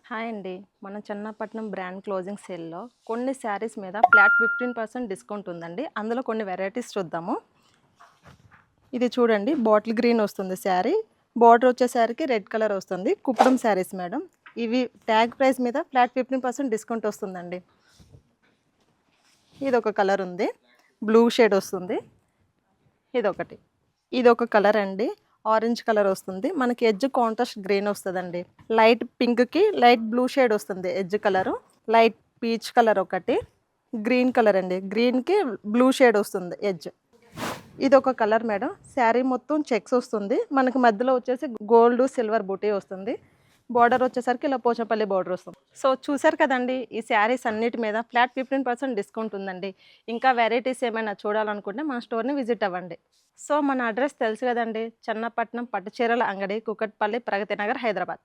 Hi అండి. మన Chennapatnam brand closing సేల్‌లో కొన్ని శారీస్ మీద ఫ్లాట్ 15% డిస్కౌంట్ ఉందండి. అందులో కొన్ని వెరైటీస్ చూద్దాము. ఇది చూడండి బాటిల్ గ్రీన్ వస్తుంది శారీ. బార్డర్ వచ్చేసరికి రెడ్ కలర్ వస్తుంది. కుప్పడం శారీస్ మేడం. ఇవి ట్యాగ్ ప్రైస్ మీద ఫ్లాట్ 15% డిస్కౌంట్ వస్తుందండి. ఇదొక కలర్ ఉంది. బ్లూ షేడ్ వస్తుంది. ఇదొకటి. ఇదొక కలర్ అండి. ఆరెంజ్ కలర్ వస్తుంది. మనకి ఎడ్జ్ కాంట్రాస్ట్ గ్రీన్ వస్తదండి. లైట్ పింక్‌కి లైట్ బ్లూ షేడ్ వస్తుంది edge colour. Light peach colour ఒకటి. గ్రీన్ కలర్ అండి. గ్రీన్‌కి బ్లూ షేడ్ వస్తుంది ఎడ్జ్. ఇదొక కలర్ మేడం. శారీ మొత్తం చెక్స్ వస్తుంది. మనకి మధ్యలో వచ్చేసి గోల్డ్, సిల్వర్ బూటీ వస్తుంది. బార్డర్ వచ్చేసరికి ఇలా పోచంపల్లి బార్డర్ వస్తుంది. సో చూసారు కదండీ! ఈ శారీస్ అన్నిటి మీద ఫ్లాట్ 15% డిస్కౌంట్ ఉందండి. ఇంకా వెరైటీస్ ఏమైనా చూడాలనుకుంటే మన స్టోర్‌ని విజిట్ అవ్వండి. సో మన అడ్రస్ తెలుసు కదండీ! చెన్నపట్నం పట్టు చీరల అంగడి, కూకట్పల్లి, ప్రగతి నగర్, హైదరాబాద్.